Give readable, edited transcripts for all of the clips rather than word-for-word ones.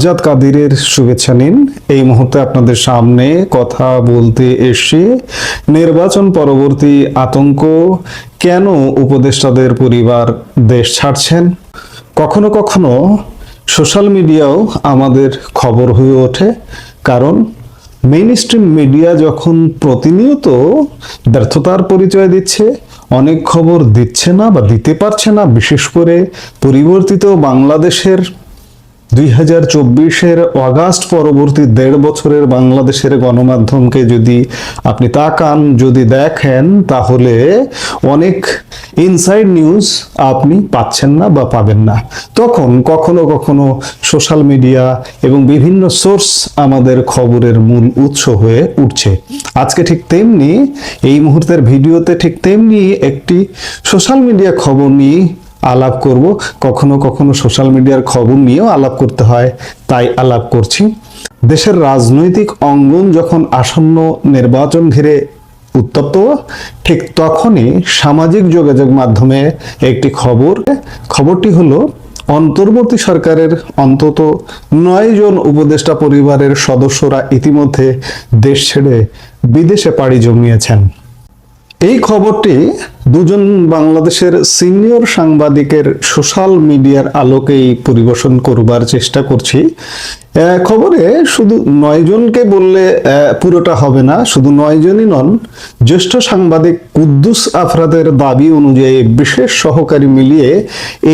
সাজ্জাদ কাদিরের শুভেচ্ছা নিন। এই মুহূর্তে আপনাদের সামনে কথা বলতে এসে নির্বাচন পরবর্তী আতঙ্ক, কেন উপদেষ্টাদের পরিবার দেশ ছাড়ছেন, কখনো কখনো সোশ্যাল মিডিয়াও আমাদের খবর হয়ে ওঠে। কারণ মেইনস্ট্রিম মিডিয়া যখন প্রতিনিয়ত ব্যর্থতার পরিচয় দিচ্ছে, অনেক খবর দিচ্ছে না বা দিতে পারছে না, বিশেষ করে পরিবর্তিত বাংলাদেশের 2024-এর অগাস্ট পরবর্তী 1.5 বছরের বাংলাদেশের গণমাধ্যমকে যদি আপনি তাকান, যদি দেখেন, তাহলে অনেক ইনসাইড নিউজ আপনি পাচ্ছেন না বা পাবেন না। তখন কখনো কখনো সোশ্যাল মিডিয়া এবং বিভিন্ন সোর্স আমাদের খবরের মূল উৎস হয়ে উঠছে। আজকে ঠিক তেমনি, এই মুহূর্তের ভিডিওতে ঠিক তেমনি একটি সোশ্যাল মিডিয়া খবর নিয়ে আলাপ করব। কখনো কখনো সোশ্যাল মিডিয়ার খবর নিয়েও আলাপ করতে হয়, তাই আলাপ করছি। দেশের রাজনৈতিক অঙ্গন যখন আসন্ন নির্বাচন ঘিরে উত্তপ্ত, ঠিক তখনই সামাজিক যোগাযোগ মাধ্যমে একটি খবরটি হলো অন্তর্বর্তী সরকারের অন্তত 9 জন উপদেষ্টা পরিবারের সদস্যরা ইতিমধ্যে দেশ ছেড়ে বিদেশে পাড়ি জমিয়েছেন। এই খবরটি দুজন বাংলাদেশের সিনিয়র সাংবাদিকের সোশ্যাল মিডিয়ার আলোকেই পরিবেশন করবার চেষ্টা করছি। খবরে শুধু 9 জনকে বললে পুরোটা হবে না, শুধু 9 জনই নন, জ্যেষ্ঠ সাংবাদিক কুদ্দুস আফরাদের দাবি অনুযায়ী বিশেষ সহকারী মিলিয়ে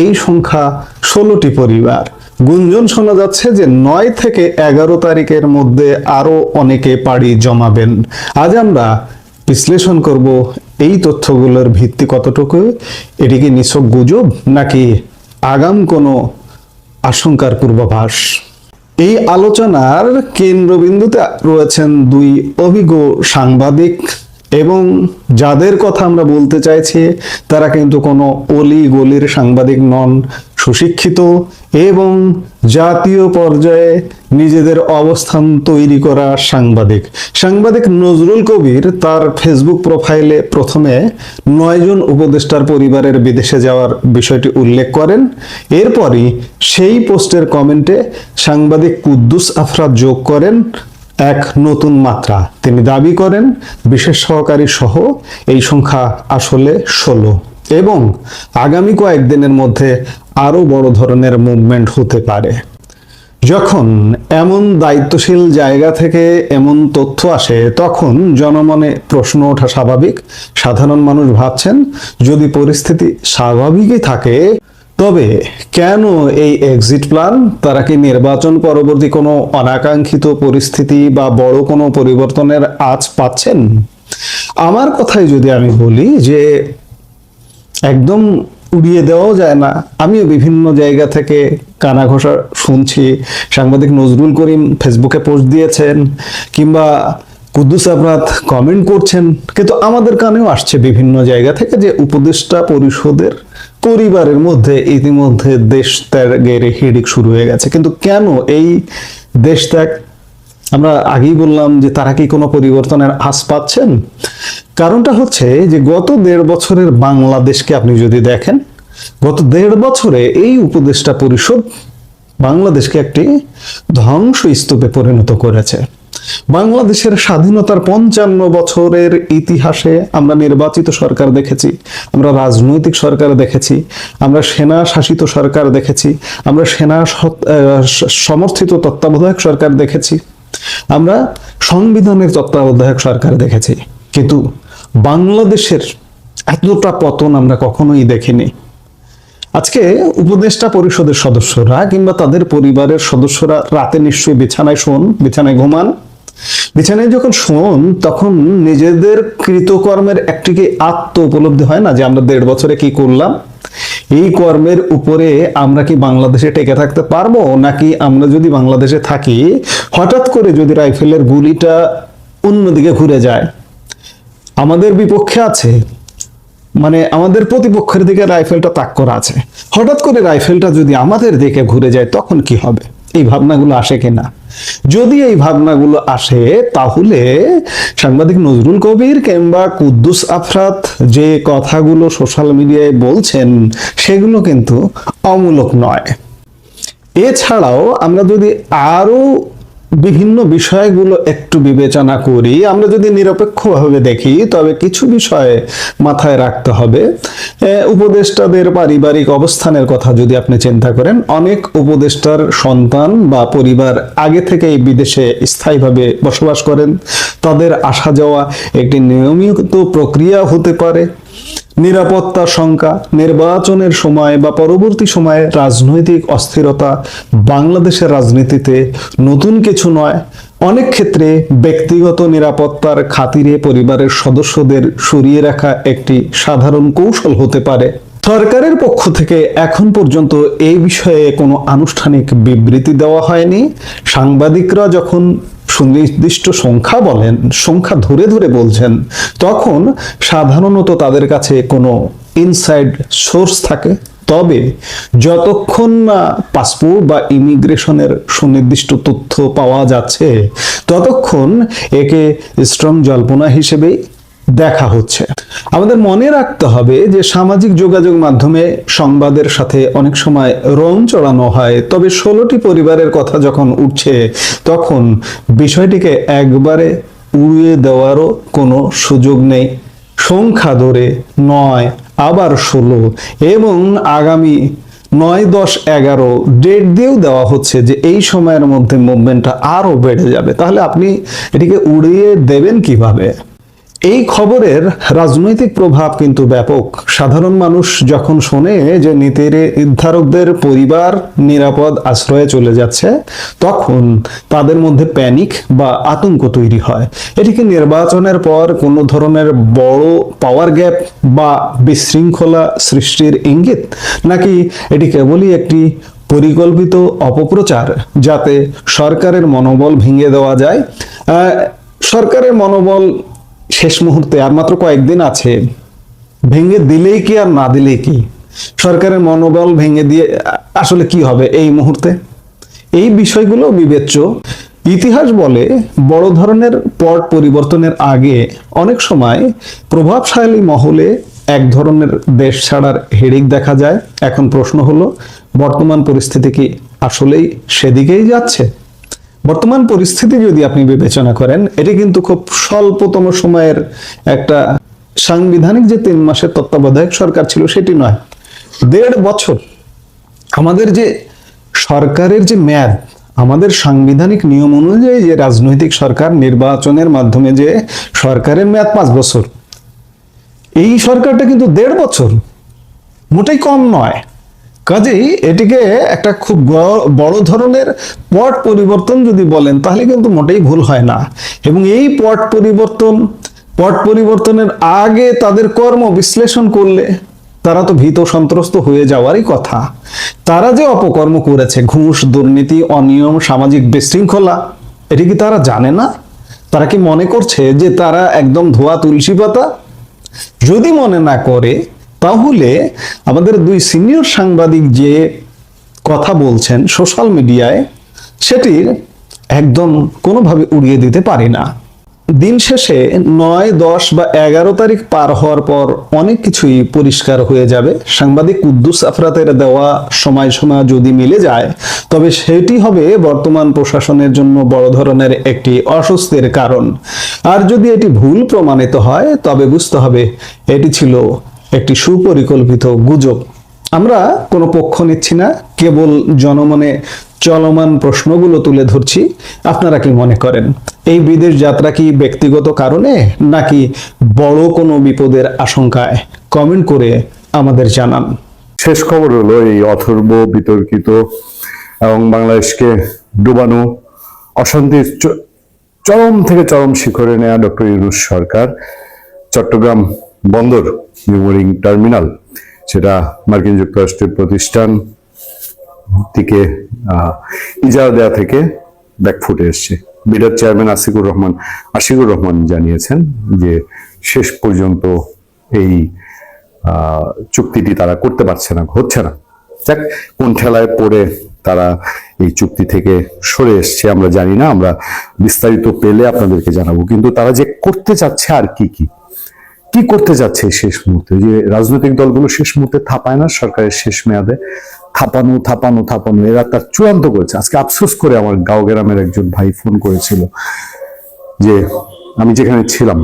এই সংখ্যা 16টি পরিবার। গুঞ্জন শোনা যাচ্ছে যে 9 থেকে 11 তারিখের মধ্যে আরো অনেকে পাড়ি জমাবেন। আজ আমরা বিশ্লেষণ করব এই তথ্যগুলোর ভিত্তি কতটুকু, এটি কি নিছক গুজব নাকি আগাম কোনো আশঙ্কার পূর্বাভাস। এই আলোচনার কেন্দ্রবিন্দুতে রয়েছেন 2 অভিজ্ঞ সাংবাদিক, এবং যাদের কথা আমরা বলতে চাইছি তারা কিন্তু কোনো অলি গলির সাংবাদিক নন, সুশিক্ষিত এবং জাতীয় পর্যায়ে নিজেদের অবস্থান তৈরি করা সাংবাদিক নজরুল কবির তার ফেসবুক প্রোফাইলে প্রথমে 9 জন উপদেষ্টার পরিবারের বিদেশে যাওয়ার বিষয়টি উল্লেখ করেন। এরপরই সেই পোস্টের কমেন্টে সাংবাদিক কুদ্দুস আফরাদ যোগ করেন এক নতুন মাত্রা। তিনি দাবি করেন বিশেষ সহকারী সহ এই সংখ্যা আসলে 16, এবং আগামী কয়েকদিনের মধ্যে আরো বড় ধরনের মুভমেন্ট হতে পারে। যখন এমন দায়িত্বশীল জায়গা থেকে এমন তথ্য আসে, তখন জনমনে প্রশ্ন ওঠা স্বাভাবিক। সাধারণ মানুষ ভাবছেন, যদি পরিস্থিতি স্বাভাবিকই থাকে তবে কেন এই এক্সিট প্ল্যান? তারা কি নির্বাচন পরবর্তী কোনো অনাকাঙ্ক্ষিত পরিস্থিতি বা বড় কোনো পরিবর্তনের আঁচ পাচ্ছেন? আমার কথাই যদি আমি বলি যে একদম উড়িয়ে দেওয়াও যায় না। আমিও বিভিন্ন জায়গা থেকে কানা ঘোষা শুনছি। সাংবাদিক নজরুল করিম ফেসবুকে পোস্ট দিয়েছেন, কিংবা কুদ্দুস আফরাদ কমেন্ট করছেন, কিন্তু আমাদের কানেও আসছে বিভিন্ন জায়গা থেকে যে উপদেষ্টা পরিষদের পরিবারের মধ্যে ইতিমধ্যে দেশ ত্যাগের হিড়িক শুরু হয়ে গেছে। কিন্তু কেন এই দেশ ত্যাগ? আমরা আগেই বললাম যে তারা কি কোনো পরিবর্তনের আশ পাচ্ছেন? কারণটা হচ্ছে যে গত 1.5 বছরের বাংলাদেশকে আপনি যদি দেখেন, গত 1.5 বছরে এই উপদেষ্টা পরিষদ বাংলাদেশকে একটি ধ্বংসস্তূপে পরিণত করেছে। বাংলাদেশের স্বাধীনতার 55 বছরের ইতিহাসে আমরা নির্বাচিত সরকার দেখেছি, আমরা রাজনৈতিক সরকার দেখেছি, আমরা সেনা শাসিত সরকার দেখেছি, আমরা সেনা সমর্থিত তত্ত্বাবধায়ক সরকার দেখেছি, আমরা সংবিধানের তত্ত্বাবধায়ক সরকার দেখেছি, কিন্তু বাংলাদেশের এতটা পতন আমরা কখনোই দেখিনি। আজকে উপদেষ্টা পরিষদের সদস্যরা কিংবা তাদের পরিবারের সদস্যরা রাতে নিশ্চয়ই বিছানায় ঘুমান। বিছানায় যখন শোন, তখন নিজেদের কৃতকর্মের একটি আত্ম উপলব্ধি হয় না যে আমরা 1.5 বছরে কি করলাম? এই কর্মের উপরে আমরা কি বাংলাদেশে টেকে থাকতে পারবো, নাকি আমরা যদি বাংলাদেশে থাকি, হঠাৎ করে যদি রাইফেলের গুলিটা অন্যদিকে ঘুরে যায়, আমাদের বিপক্ষে আছে, মানে আমাদের প্রতিপক্ষের দিকে রাইফেলটা তাক করা আছে, হঠাৎ করে রাইফেলটা যদি আমাদের দিকে ঘুরে যায়, তখন কি হবে? এই ভাবনাগুলো আসে কিনা? যদি এই ভাবনাগুলো আসে, তাহলে সাংবাদিক নজরুল কবির কিংবা কুদ্দুস আফরাদ যে কথাগুলো সোশ্যাল মিডিয়ায় বলছেন, সেগুলো কিন্তু অমূলক নয়। এছাড়াও আমরা যদি আরো বিভিন্ন বিষয়গুলো একটু বিবেচনা করি, আমরা যদি নিরপেক্ষভাবে দেখি, তবে কিছু বিষয়ে মাথায় রাখতে হবে। উপদেষ্টাদের পারিবারিক অবস্থানের কথা যদি আপনি চিন্তা করেন, অনেক উপদেষ্টার সন্তান বা পরিবার আগে থেকেই বিদেশে স্থায়ীভাবে বসবাস করেন। তাদের আসা যাওয়া একটি নিয়মিত প্রক্রিয়া হতে পারে। নিরাপত্তা শঙ্কা, নির্বাচনের সময় বা পরবর্তী সময়ে রাজনৈতিক অস্থিরতা বাংলাদেশের রাজনীতিতে নতুন কিছু নয়। অনেক ক্ষেত্রে ব্যক্তিগত নিরাপত্তার খাতিরে পরিবারের সদস্যদের সরিয়ে রাখা একটি সাধারণ কৌশল হতে পারে। সরকারের পক্ষ থেকে এখন পর্যন্ত এই বিষয়ে কোনো আনুষ্ঠানিক বিবৃতি দেওয়া হয়নি। সাংবাদিকরা যখন সুনির্দিষ্ট সংখ্যা বলেন, সংখ্যা ধরে ধরে বলছেন, তখন সাধারণত তাদের কাছে কোনো ইনসাইড সোর্স থাকে। তবে যতক্ষণ না পাসপোর্ট বা ইমিগ্রেশনের সুনির্দিষ্ট তথ্য পাওয়া যাচ্ছে, ততক্ষণ একে স্ট্রং জল্পনা হিসেবেই দেখা হচ্ছে। আমাদের মনে রাখতে হবে যে সামাজিক যোগাযোগ মাধ্যমে সংবাদের সাথে অনেক সময় রং চড়ানো হয়। তবে 16টি পরিবারের কথা যখন উঠছে, তখন বিষয়টিকে একবারে উড়িয়ে দেওয়ারও কোনো সুযোগ নেই। সংখ্যা ধরে 9, আবার 16 এবং আগামী 9, 10, 11 ডেট দিয়েও দেওয়া হচ্ছে যে এই সময়ের মধ্যে মুভমেন্টটা আরো বেড়ে যাবে। তাহলে আপনি এটিকে উড়িয়ে দেবেন কিভাবে? এই খবরের রাজনৈতিক প্রভাব কিন্তু ব্যাপক। সাধারণ মানুষ যখন শোনে যে নীতি নির্ধারকদের পরিবার নিরাপদ আশ্রয়ে চলে যাচ্ছে, তখন তাদের মধ্যে প্যানিক বা আতঙ্ক তৈরি হয়। এটিকে নির্বাচনের পর কোনো ধরনের বড় পাওয়ার গ্যাপ বা বিশৃঙ্খলা সৃষ্টির ইঙ্গিত, নাকি এটি কেবলই একটি পরিকল্পিত অপপ্রচার যাতে সরকারের মনোবল ভেঙে দেওয়া যায়? সরকারের মনোবল শেষ মুহূর্তে আর মাত্র কয়েকদিন আছে, ভেঙে দিলেই কি আর না দিলেই কি? সরকারের মনোবল ভেঙে দিয়ে আসলে কি হবে এই মুহূর্তে? এই বিষয়গুলো বিবেচ্য। ইতিহাস বলে বড় ধরনের পট পরিবর্তনের আগে অনেক সময় প্রভাবশালী মহলে এক ধরনের দেশ ছাড়ার হিড়িক দেখা যায়। এখন প্রশ্ন হলো, বর্তমান পরিস্থিতি কি আসলেই সেদিকেই যাচ্ছে? বর্তমান পরিস্থিতি যদি আপনি বিবেচনা করেন, এটি কিন্তু খুব স্বল্পতম সময়ের একটা সাংবিধানিক যে 3 মাসের তত্ত্বাবধায়ক সরকার ছিল সেটি নয়, 1.5 বছর। আমাদের যে সরকারের যে মেয়াদ, আমাদের সাংবিধানিক নিয়ম অনুযায়ী যে রাজনৈতিক সরকার নির্বাচনের মাধ্যমে যে সরকারের মেয়াদ 5 বছর, এই সরকারটা কিন্তু 1.5 বছর, মোটেই কম নয়। কাজেই এটিকে একটা খুব বড় ধরনের পট পরিবর্তন যদি বলেন, তাহলে কিন্তু মোটেই ভুল হয় না। এবং এই পট পরিবর্তনের আগে তাদের কর্ম বিশ্লেষণ করলে তারা তো ভীত সন্ত্রস্ত হয়ে যাওয়ারই কথা। তারা যে অপকর্ম করেছে, ঘুষ, দুর্নীতি, অনিয়ম, সামাজিক বিশৃঙ্খলা, এটি কি তারা জানে না? তারা কি মনে করছে যে তারা একদম ধোয়া তুলসী পাতা? যদি মনে না করে, তাহলে আমাদের 2 সিনিয়র সাংবাদিক যে কথা বলছেন সোশ্যাল মিডিয়ায়, সেটির একদম কোনোভাবে উড়িয়ে দিতে পারি না। দিন শেষে 9, 10 বা 11 তারিখ পার হওয়ার পর অনেক কিছুই পরিষ্কার হয়ে যাবে। সাংবাদিক কুদ্দুস আফরাতের দেওয়া সময়সীমা যদি মিলে যায়, তবে সেটি হবে বর্তমান প্রশাসনের জন্য বড় ধরনের একটি অস্বস্তির কারণ। আর যদি এটি ভুল প্রমাণিত হয়, তবে বুঝতে হবে এটি ছিল একটি সুপরিকল্পিত গুজব। আমরা কোনো পক্ষ নিচ্ছি না, কেবল জনমনে চলমান প্রশ্নগুলো তুলে ধরছি। আপনারা কি মনে করেন, এই বিদেশ যাত্রা কি ব্যক্তিগত কারণে, নাকি বড় কোনো বিপদের আশঙ্কায়? কমেন্ট করে আমাদের জানান। শেষ খবর হলো, এই অথর্ব বিতর্কিত এবং বাংলাদেশকে ডুবানো অশান্তির চরম থেকে চরম শিখরে নেয়া ডক্টর ইউনূস সরকার চট্টগ্রাম বন্দর নিউমোরিং টার্মিনাল, সেটা মার্কিন যুক্তরাষ্ট্রের প্রতিষ্ঠান থেকে ইজারা দেয়া থেকে ব্যাকফুটে এসছে। বিডার চেয়ারম্যান আশিকুর রহমান জানিয়েছেন যে শেষ পর্যন্ত এই চুক্তিটি তারা করতে পারছে না, হচ্ছে না। দেখ কোন ঠেলায় পড়ে তারা এই চুক্তি থেকে সরে এসছে আমরা জানি না, আমরা বিস্তারিত পেলে আপনাদেরকে জানাবো। কিন্তু তারা যে করতে চাচ্ছে, আর কি করতে যাচ্ছে শেষ মুহূর্তে, যে রাজনৈতিক দলগুলো শেষ মুহূর্তে থাপায় না সরকারের শেষ মেয়াদে, থাপানো থাপানো থাপানো, এরা তার চূড়ান্ত করেছে। আজকে আফসোস করে আমার গাঁও গ্রামের একজন ভাই ফোন করেছিল যে আমি যেখানে ছিলাম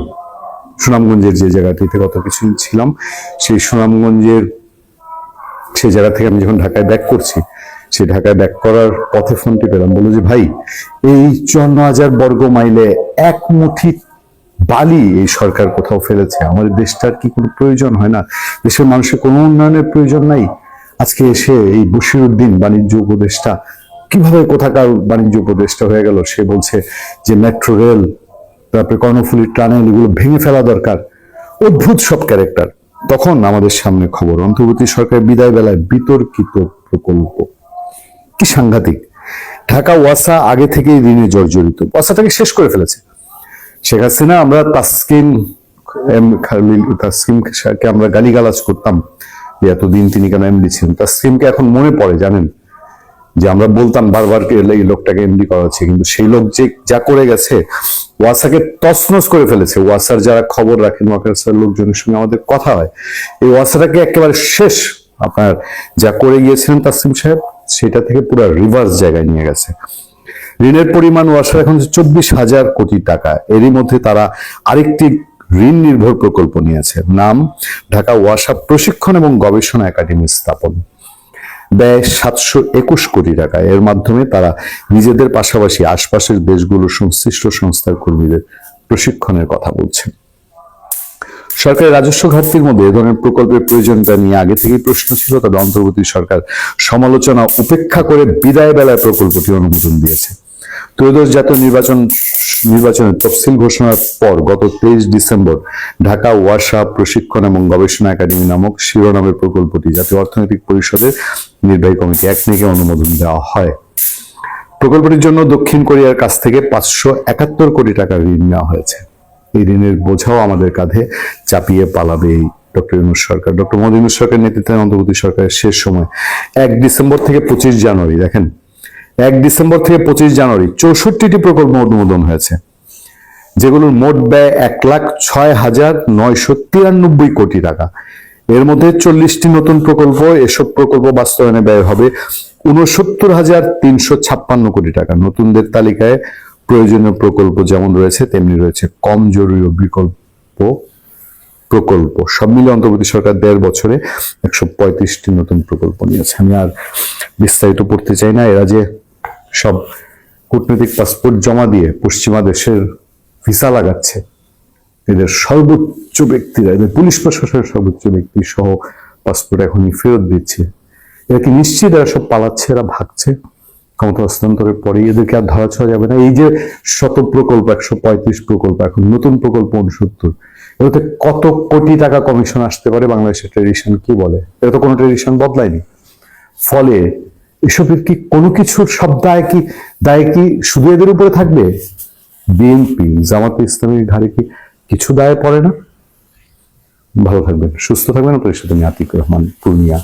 সুনামগঞ্জের যে জায়গাটিতে গত কিছুদিন ছিলাম, সেই সুনামগঞ্জের সেই জায়গা থেকে আমি যখন ঢাকায় ব্যাক করছি, সেই ঢাকায় ব্যাক করার পথে ফোনটি পেলাম, বললো যে ভাই এই 54,000 বর্গ মাইলে এক মুঠি বালি এই সরকার কোথাও ফেলেছে, আমাদের দেশটার কি কোনো প্রয়োজন হয় না? দেশের মানুষের কোনো উন্নয়নের প্রয়োজন নাই? আজকে এসে এই বশিরউদ্দিন বাণিজ্য উপদেষ্টা কিভাবে কোথাকার বাণিজ্য উপদেষ্টা হয়ে গেল, সে বলছে যে মেট্রো রেল, তারপরে কর্ণফুলী টানেল এগুলো ভেঙে ফেলা দরকার। অদ্ভুত সব ক্যারেক্টার। তখন আমাদের সামনে খবর, অন্তর্বর্তী সরকারের বিদায় বেলায় বিতর্কিত প্রকল্প। কি সাংঘাতিক! ঢাকা ওয়াসা আগে থেকেই ঋণে জর্জরিত, ওয়াসাটাকে শেষ করে ফেলেছে শেখ হাসিনা। আমরা তাসকিমকে আমরা গালিগালাজ করতাম যে এতদিন তিনি কেন এমডি ছিলেন। তাসকিমকে এখন মনে পড়ে, জানেন, যে আমরা বলতাম বারবার এই লোকটাকে এমডি করা হচ্ছে, কিন্তু সেই লোক যে যা করে গেছে, ওয়াসাকে তছনছ করে ফেলেছে। ওয়াসার যারা খবর রাখেন, ওয়াসার লোকজনের সঙ্গে আমাদের কথা হয়, এই ওয়াসাটাকে একেবারে শেষ আপনার যা করে গিয়েছিলেন তাসকিম সাহেব, সেটা থেকে পুরো রিভার্স জায়গায় নিয়ে গেছে। ঋণের পরিমাণ ওয়াসার এখন 24,000 কোটি টাকা। এরই মধ্যে তারা আরেকটি ঋণ নির্ভর প্রকল্প নিয়েছে, নাম ঢাকা ওয়াসা প্রশিক্ষণ এবং গবেষণা একাডেমি স্থাপন। ব্যয় 721 কোটি টাকা। এর মাধ্যমে তারা নিজেদের পাশাপাশি আশপাশের দেশগুলোর সংশ্লিষ্ট সংস্থার কর্মীদের প্রশিক্ষণের কথা বলছে। সরকারের রাজস্ব ঘাটতির মধ্যে এ ধরনের প্রকল্পের প্রয়োজনটা নিয়ে আগে থেকেই প্রশ্ন ছিল, তবে অন্তর্বর্তী সরকার সমালোচনা উপেক্ষা করে বিদায় বেলায় প্রকল্পটি অনুমোদন দিয়েছে। ত্রয়োদশ জাতীয় নির্বাচনের তফসিল ঘোষণার পর গত 23 ডিসেম্বর ঢাকা ওয়াসা প্রশিক্ষণ এবং গবেষণা একাডেমি নামক শিরোনামের প্রকল্পটি জাতীয় অর্থনৈতিক পরিষদের নির্বাহী কমিটি একনেকে অনুমোদন দেওয়া হয়। প্রকল্পটির জন্য দক্ষিণ কোরিয়ার কাছ থেকে 571 কোটি টাকা ঋণ নেওয়া হয়েছে। এই ঋণের বোঝাও আমাদের কাঁধে চাপিয়ে পালাবে এই ডক্টর ইউনূস সরকার। ডক্টর মোহাম্মদ ইউনূস সরকারের নেতৃত্বে অন্তর্বর্তী সরকারের শেষ সময় 1 ডিসেম্বর থেকে 25 জানুয়ারি, দেখেন 1 ডিসেম্বর থেকে 25 জানুয়ারি 64টি প্রকল্প অনুমোদন হয়েছে, যেগুলোর মোট ব্যয় 1,06,993 কোটি টাকা। এর মধ্যে 40টি নতুন প্রকল্প। এসব প্রকল্প বাস্তবায়নে ব্যয় হবে 69,356 কোটি টাকা। নতুনদের তালিকায় প্রয়োজনীয় প্রকল্প যেমন রয়েছে, তেমনি রয়েছে কম জরুরি বিকল্প প্রকল্প। সব মিলে অন্তর্বর্তী সরকার 1.5 বছরে 135টি নতুন প্রকল্প নিয়েছে। আমি আর বিস্তারিত পড়তে চাই না। এরা যে সব কূটনৈতিক পাসপোর্ট জমা দিয়ে পশ্চিমা দেশের ভিসা লাগাচ্ছে, এদের সর্বোচ্চ ব্যক্তিরা, এদের পুলিশ প্রশাসনের সর্বোচ্চ ব্যক্তি সহ পাসপোর্ট এখনই ফেরত দিচ্ছে। এরা কি নিশ্চিত এরা সব পালাচ্ছে, এরা ভাগছে? ক্ষমতা হস্তান্তরের পরেই এদেরকে আর ধরা ছোঁয়া যাবে না। এই যে শত প্রকল্প, 135 প্রকল্প, এখন নতুন প্রকল্প 69, এতে কত কোটি টাকা কমিশন আসতে পারে? বাংলাদেশের ট্রেডিশন কি বলে? এটা তো কোনো ট্রেডিশন বদলায়নি। ফলে এসবের কি কোনো কিছুর সব দায় কি শুধু এদের উপরে থাকবে? বিএনপি, জামাতে ইসলামীর ঘাড়ে কি কিছু দায় পড়ে না? ভালো থাকবেন, সুস্থ থাকবেন। আপনাদের সাথে আমি আতিক রহমান, পূর্ণিয়া।